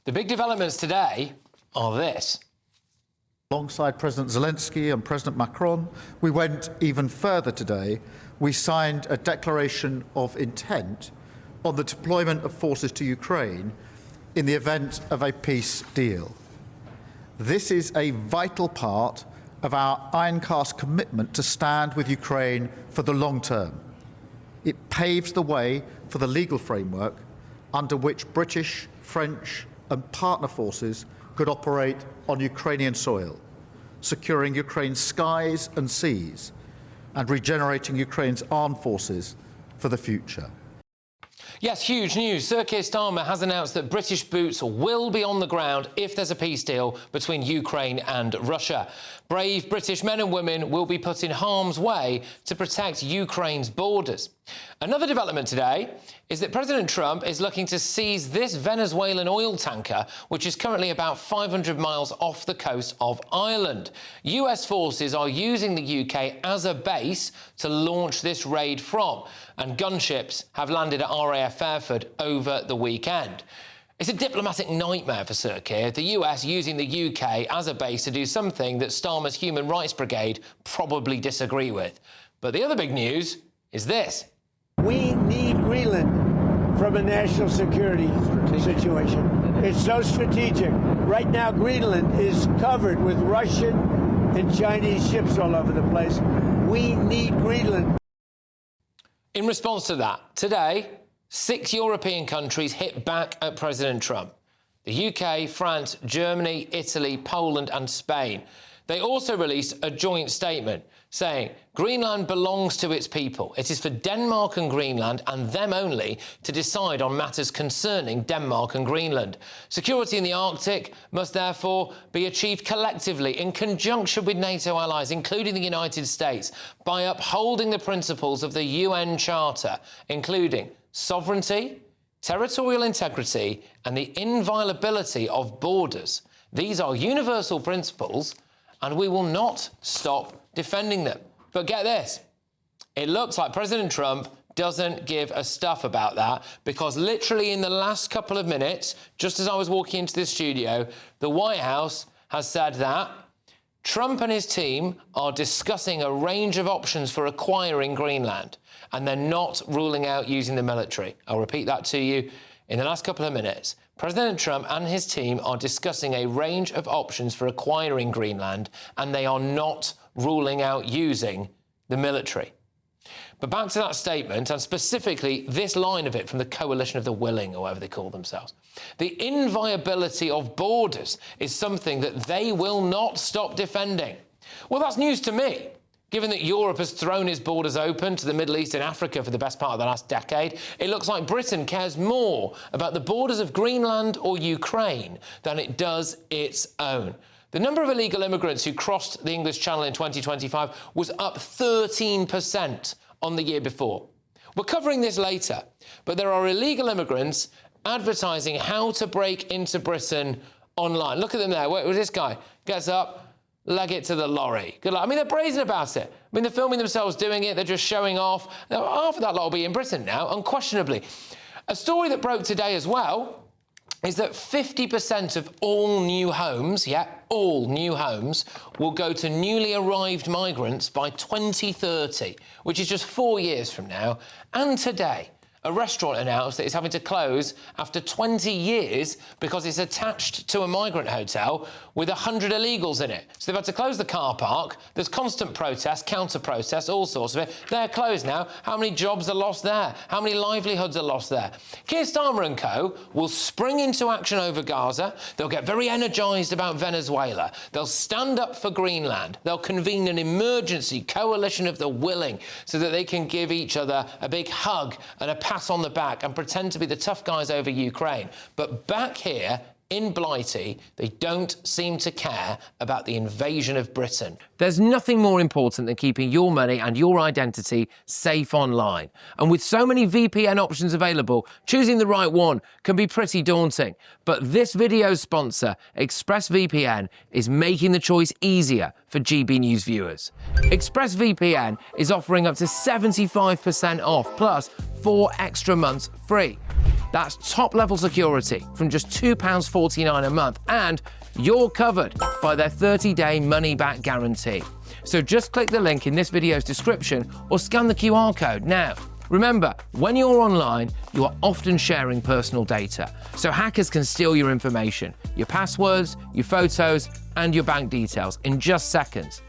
The big developments today are this. Alongside President Zelensky and President Macron, we went even further today. We signed a declaration of intent on the deployment of forces to Ukraine in the event of a peace deal. This is a vital part of our iron-cast commitment to stand with Ukraine for the long term. It paves the way for the legal framework under which British, French and partner forces could operate on Ukrainian soil, securing Ukraine's skies and seas and regenerating Ukraine's armed forces for the future. Yes, huge news. Sir Keir Starmer has announced that British boots will be on the ground if there's a peace deal between Ukraine and Russia. Brave British men and women will be put in harm's way to protect Ukraine's borders. Another development today is that President Trump is looking to seize this Venezuelan oil tanker, which is currently about 500 miles off the coast of Ireland. US forces are using the UK as a base to launch this raid from, and gunships have landed at RAF Fairford over the weekend. It's a diplomatic nightmare for Sir Keir, the US using the UK as a base to do something that Starmer's Human Rights Brigade probably disagree with. But the other big news is this. We need Greenland from a national security situation. It's so strategic. Right now, Greenland is covered with Russian and Chinese ships all over the place. We need Greenland. In response to that, today, 6 European countries hit back at President Trump. The UK, France, Germany, Italy, Poland and Spain. They also released a joint statement saying Greenland belongs to its people. It is for Denmark and Greenland and them only to decide on matters concerning Denmark and Greenland. Security in the Arctic must therefore be achieved collectively in conjunction with NATO allies, including the United States, by upholding the principles of the UN Charter, including sovereignty, territorial integrity and the inviolability of borders. These are universal principles and we will not stop defending them. But get this, it looks like President Trump doesn't give a stuff about that, because literally in the last couple of minutes, just as I was walking into the studio, the White House has said that Trump and his team are discussing a range of options for acquiring Greenland, and they're not ruling out using the military. I'll repeat that to you. In the last couple of minutes, President Trump and his team are discussing a range of options for acquiring Greenland, and they are not ruling out using the military. But back to that statement, and specifically this line of it from the Coalition of the Willing, or whatever they call themselves. The inviolability of borders is something that they will not stop defending. Well, that's news to me. Given that Europe has thrown its borders open to the Middle East and Africa for the best part of the last decade, it looks like Britain cares more about the borders of Greenland or Ukraine than it does its own. The number of illegal immigrants who crossed the English Channel in 2025 was up 13% on the year before. We're covering this later, but there are illegal immigrants advertising how to break into Britain online. Look at them there. Wait, this guy gets up, leg it to the lorry. Good luck. I mean, they're brazen about it. I mean, they're filming themselves doing it. They're just showing off. Now, half of that lot will be in Britain now, unquestionably. A story that broke today as well is that 50% of all new homes, all new homes, will go to newly arrived migrants by 2030, which is just 4 years from now. And today, a restaurant announced that it's having to close after 20 years because it's attached to a migrant hotel with 100 illegals in it. So they've had to close the car park. There's constant protest, counter-protest, all sorts of it. They're closed now. How many jobs are lost there? How many livelihoods are lost there? Keir Starmer and co will spring into action over Gaza. They'll get very energised about Venezuela. They'll stand up for Greenland. They'll convene an emergency coalition of the willing so that they can give each other a big hug and a pat on the back and pretend to be the tough guys over Ukraine. But back here in Blighty, they don't seem to care about the invasion of Britain. There's nothing more important than keeping your money and your identity safe online. And with so many VPN options available, choosing the right one can be pretty daunting. But this video's sponsor, ExpressVPN, is making the choice easier for GB News viewers. ExpressVPN is offering up to 75% off, plus 4 extra months free. That's top-level security from just £2.49 a month, and you're covered by their 30-day money-back guarantee. So just click the link in this video's description or scan the QR code now. Remember, when you're online, you are often sharing personal data, so hackers can steal your information, your passwords, your photos, and your bank details in just seconds.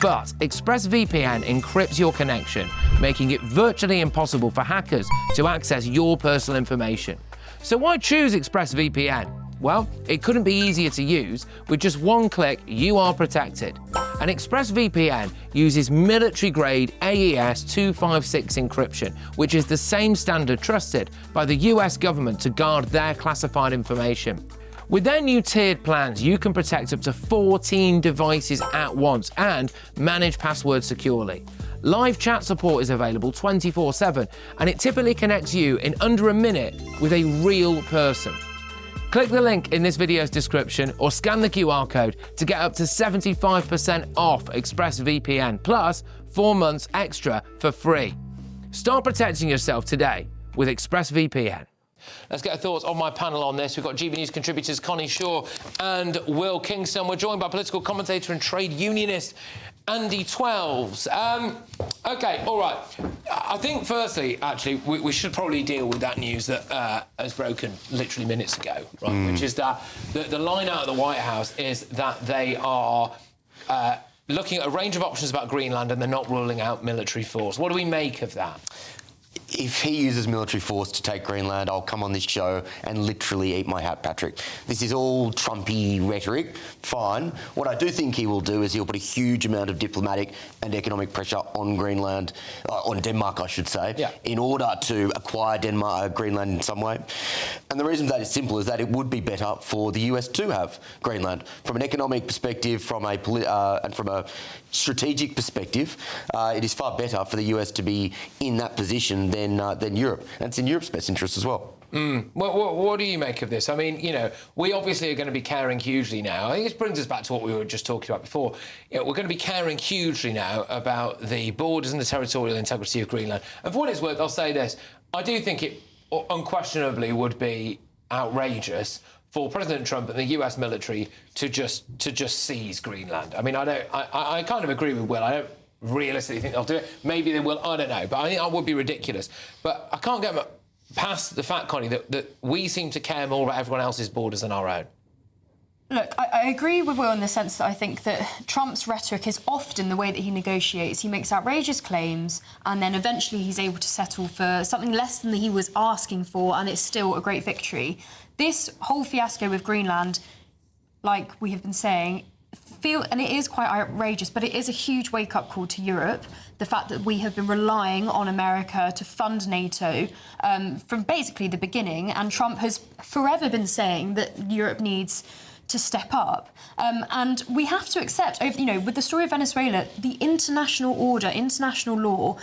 But ExpressVPN encrypts your connection, making it virtually impossible for hackers to access your personal information. So why choose ExpressVPN? Well, it couldn't be easier to use. With just one click, you are protected. And ExpressVPN uses military-grade AES 256 encryption, which is the same standard trusted by the US government to guard their classified information. With their new tiered plans, you can protect up to 14 devices at once and manage passwords securely. Live chat support is available 24/7, and it typically connects you in under a minute with a real person. Click the link in this video's description or scan the QR code to get up to 75% off ExpressVPN, plus 4 months extra for free. Start protecting yourself today with ExpressVPN. Let's get our thoughts on my panel on this. We've got GB News contributors Connie Shaw and Will Kingston. We're joined by political commentator and trade unionist Andy Twelves. OK, all right. I think, firstly, actually, we should probably deal with that news that has broken literally minutes ago, right? Which is that the line out of the White House is that they are looking at a range of options about Greenland and they're not ruling out military force. What do we make of that? If he uses military force to take Greenland, I'll come on this show and literally eat my hat, Patrick. This is all Trumpy rhetoric. Fine. What I do think he will do is he'll put a huge amount of diplomatic and economic pressure on Greenland, on Denmark, I should say, in order to acquire Greenland in some way. And the reason that is simple is that it would be better for the US to have Greenland. From an economic perspective, from a strategic perspective, it is far better for the US to be in that position than Europe. And it's in Europe's best interest as well. What do you make of this? I mean, you know, we obviously are going to be caring hugely now. I think this brings us back to what we were just talking about before. You know, we're going to be caring hugely now about the borders and the territorial integrity of Greenland. And for what it's worth, I'll say this. I do think it unquestionably would be outrageous for President Trump and the US military to just seize Greenland. I mean, I kind of agree with Will. I don't realistically think they'll do it. Maybe they will, I don't know. But I think that would be ridiculous. But I can't get past the fact, Connie, that we seem to care more about everyone else's borders than our own. Look, I agree with Will in the sense that I think that Trump's rhetoric is often the way that he negotiates. He makes outrageous claims and then eventually he's able to settle for something less than he was asking for, and it's still a great victory. This whole fiasco with Greenland, like we have been saying, and it is quite outrageous, but it is a huge wake-up call to Europe. The fact that we have been relying on America to fund NATO from basically the beginning, and Trump has forever been saying that Europe needs to step up. And we have to accept, you know, with the story of Venezuela, the international order, international law,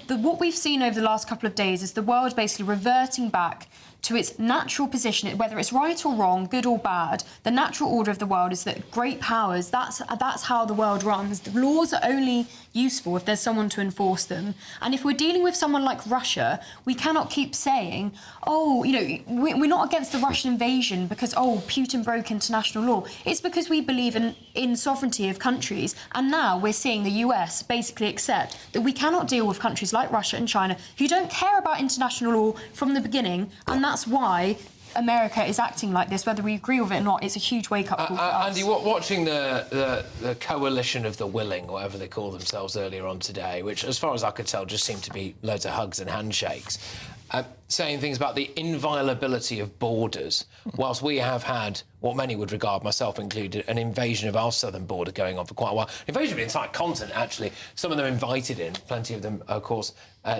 what we've seen over the last couple of days is the world basically reverting back to its natural position, whether it's right or wrong, good or bad. The natural order of the world is that great powers, that's how the world runs. The laws are only useful if there's someone to enforce them. And if we're dealing with someone like Russia, we cannot keep saying, oh, you know, we're not against the Russian invasion because, oh, Putin broke international law. It's because we believe in sovereignty of countries. And now we're seeing the US basically accept that we cannot deal with countries like Russia and China who don't care about international law from the beginning. And that's why America is acting like this, whether we agree with it or not. It's a huge wake-up call for us. Andy, watching the coalition of the willing, whatever they call themselves earlier on today, which, as far as I could tell, just seemed to be loads of hugs and handshakes, saying things about the inviolability of borders, whilst we have had what many would regard, myself included, an invasion of our southern border going on for quite a while. Invasion of the entire continent, actually. Some of them invited in, plenty of them, of course,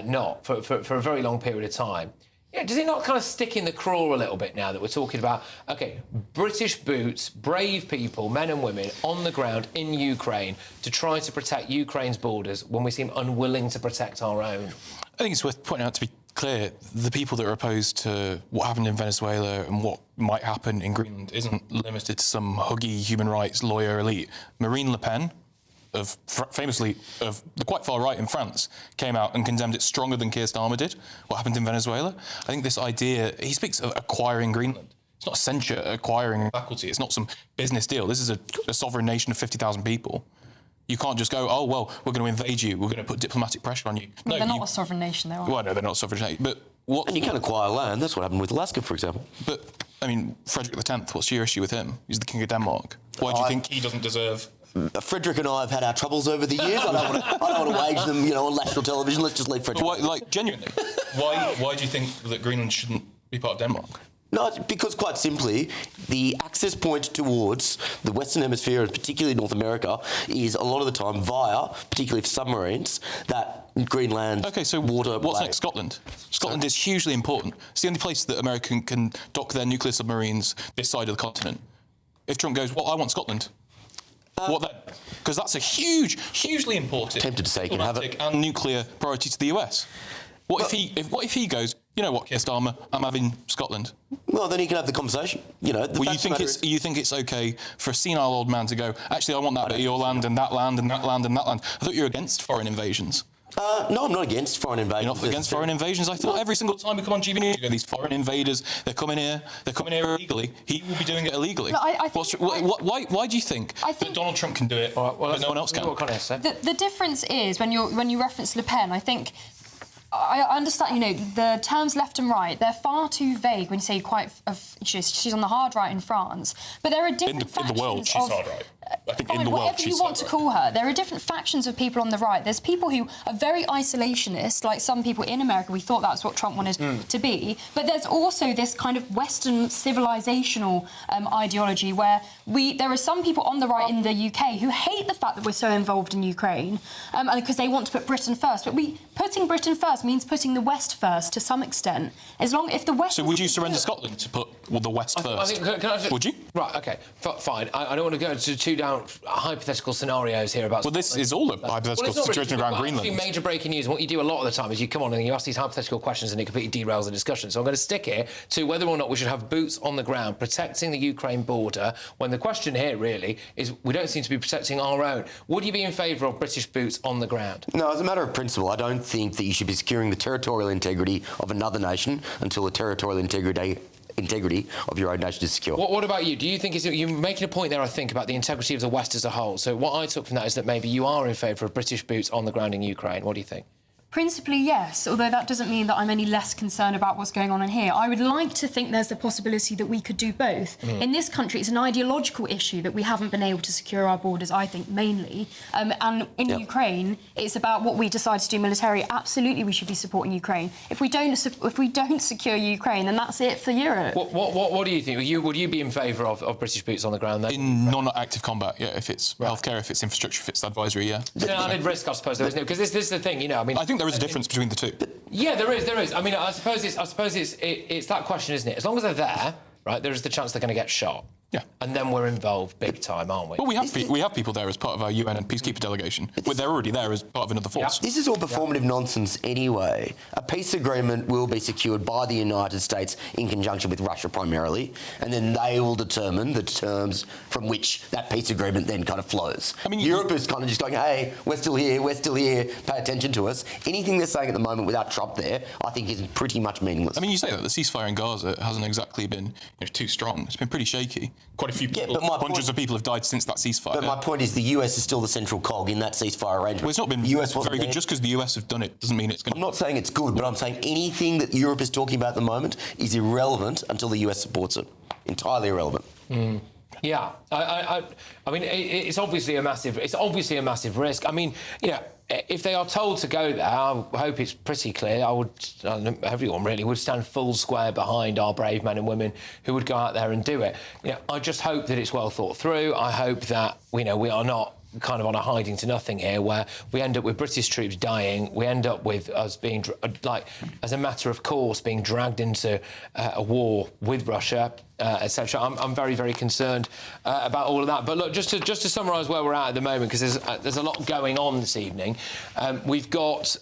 not, for a very long period of time. Yeah, does it not kind of stick in the craw a little bit now that we're talking about, OK, British boots, brave people, men and women, on the ground in Ukraine to try to protect Ukraine's borders when we seem unwilling to protect our own? I think it's worth pointing out, to be clear, the people that are opposed to what happened in Venezuela and what might happen in Greenland isn't limited to some huggy human rights lawyer elite. Marine Le Pen, famously of the quite far right in France, came out and condemned it stronger than Keir Starmer did, what happened in Venezuela. I think this idea, he speaks of acquiring Greenland. It's not a censure acquiring a faculty. It's not some business deal. This is a sovereign nation of 50,000 people. You can't just go, oh, well, we're going to invade you. We're going to put diplomatic pressure on you. No, they're not a sovereign nation, though. Well, no, they're not a sovereign nation. But what? And you can acquire land. That's what happened with Alaska, for example. But, I mean, Frederick X, what's your issue with him? He's the King of Denmark. Why do you think he doesn't deserve... Frederick and I have had our troubles over the years. I don't want to wage them, on national television. Let's just leave Frederick. Genuinely, why do you think that Greenland shouldn't be part of Denmark? No, because quite simply, the access point towards the Western Hemisphere, and particularly North America, is a lot of the time via, particularly for submarines, that Greenland water. What's next? Scotland. Scotland is hugely important. It's the only place that America can dock their nuclear submarines this side of the continent. If Trump goes, well, I want Scotland. What then? Because that's a hugely important tempted to say he can have it, and nuclear priority to the US. What if he goes, you know what, Keir Starmer, I'm having Scotland. Well, then he can have the conversation. You think it's okay for a senile old man to go, actually, I want that bit of your land and that land and that land and that land. I thought you were against foreign invasions. No, I'm not against foreign invasions. You're not against foreign invasions? I thought every single time we come on GB News, you go, these foreign invaders, they're coming here illegally. He will be doing it illegally. No, why do you think that Donald Trump can do it, but no one else can? The difference is, when you reference Le Pen, I think... I understand, the terms left and right, they're far too vague when you say she's on the hard right in France. But there are different factions in the world, she's hard right. I think in the world, whatever you want to call her, there are different factions of people on the right. There's people who are very isolationist, like some people in America. We thought that's what Trump wanted to be. But there's also this kind of Western civilizational ideology where there are some people on the right in the UK who hate the fact that we're so involved in Ukraine because they want to put Britain first. But putting Britain first means putting the West first to some extent. If the West... So would you surrender Scotland to put the West first? Would you? Right, OK, fine. I don't want to go into two down hypothetical scenarios here about... Well, this is all a hypothetical situation around Greenland. Major breaking news, and what you do a lot of the time is you come on and you ask these hypothetical questions and it completely derails the discussion. So I'm going to stick here to whether or not we should have boots on the ground protecting the Ukraine border, when the question here really is we don't seem to be protecting our own. Would you be in favour of British boots on the ground? No, as a matter of principle, I don't think that you should be securing the territorial integrity of another nation until the territorial integrity of your own nation is secure. What about you? Do you think you're making a point there, I think, about the integrity of the West as a whole? So what I took from that is that maybe you are in favour of British boots on the ground in Ukraine. What do you think? Principally, yes, although that doesn't mean that I'm any less concerned about what's going on in here. I would like to think there's the possibility that we could do both. In this country, it's an ideological issue that we haven't been able to secure our borders, I think, mainly. And in Ukraine, it's about what we decide to do militarily. Absolutely, we should be supporting Ukraine. If we don't secure Ukraine, then that's it for Europe. What do you think? Would you be in favour of British boots on the ground then? In non-active combat, yeah. If it's healthcare, if it's infrastructure, if it's advisory, yeah. Added risk, I suppose, there is no... Because this is the thing, I mean... I think there is a difference between the two. Yeah, there is. I mean, I suppose it's that question, isn't it? As long as they're there, right, there is the chance they're going to get shot. Yeah. And then we're involved big time, aren't we? Well, we have people there as part of our UN and peacekeeper delegation. They're already there as part of another force. This is all performative nonsense anyway. A peace agreement will be secured by the United States in conjunction with Russia primarily, and then they will determine the terms from which that peace agreement then kind of flows. I mean, Europe is kind of just going, hey, we're still here, pay attention to us. Anything they're saying at the moment without Trump there, I think is pretty much meaningless. I mean, you say that the ceasefire in Gaza hasn't exactly been too strong. It's been pretty shaky. Quite a few people, hundreds of people have died since that ceasefire. But my point is the US is still the central cog in that ceasefire arrangement. Well, it's not been very good. Just because the US have done it doesn't mean it's going to... I'm not saying it's good, but I'm saying anything that Europe is talking about at the moment is irrelevant until the US supports it. Entirely irrelevant. Yeah, I mean, it's obviously a massive risk. I mean, if they are told to go there, I hope it's pretty clear. Everyone really would stand full square behind our brave men and women who would go out there and do it. I just hope that it's well thought through. I hope that we are not kind of on a hiding to nothing here, where we end up with British troops dying. We end up with us being, as a matter of course, being dragged into a war with Russia. etc. I'm very, very concerned about all of that. But look, just to summarise where we're at the moment, because there's a lot going on this evening. We've got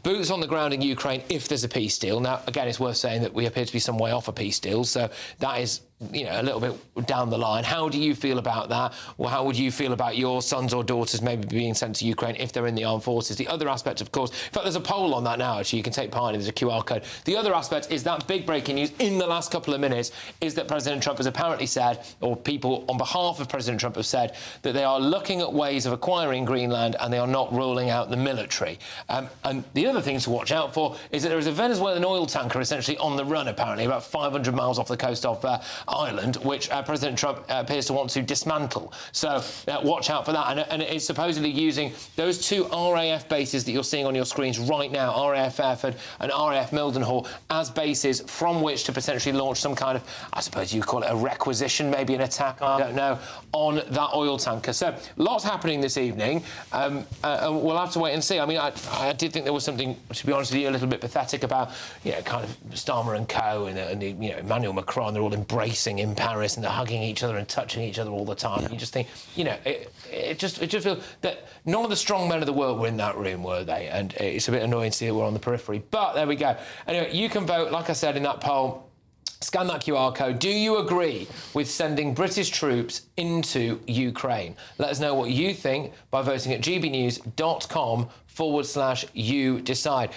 boots on the ground in Ukraine if there's a peace deal. Now, again, it's worth saying that we appear to be some way off a peace deal, so that is, you know, a little bit down the line. How do you feel about that? Well, how would you feel about your sons or daughters maybe being sent to Ukraine if they're in the armed forces? The other aspect, of course, in fact, there's a poll on that now, actually. You can take part in it. There's a QR code. The other aspect is that big breaking news in the last couple of minutes is that President Trump has apparently said, or people on behalf of President Trump have said, that they are looking at ways of acquiring Greenland and they are not ruling out the military. And the other thing to watch out for is that there is a Venezuelan oil tanker essentially on the run, apparently, about 500 miles off the coast of Ireland, which President Trump appears to want to dismantle. So watch out for that. And it's supposedly using those two RAF bases that you're seeing on your screens right now, RAF Fairford and RAF Mildenhall, as bases from which to potentially launch some kind of, I suppose you call it a requisition, maybe an attack, I don't know, on that oil tanker. So lots happening this evening. We'll have to wait and see. I mean, I did think there was something, to be honest with you, a little bit pathetic about, you know, kind of Starmer and co. and you know, Emmanuel Macron, they're all embracing in Paris and they're hugging each other and touching each other all the time. Yeah. You just think, you know, it just feels that none of the strong men of the world were in that room, were they? And it's a bit annoying to see that we're on the periphery. But there we go. Anyway, you can vote, like I said, in that poll. Scan that QR code. Do you agree with sending British troops into Ukraine? Let us know what you think by voting at gbnews.com/you decide.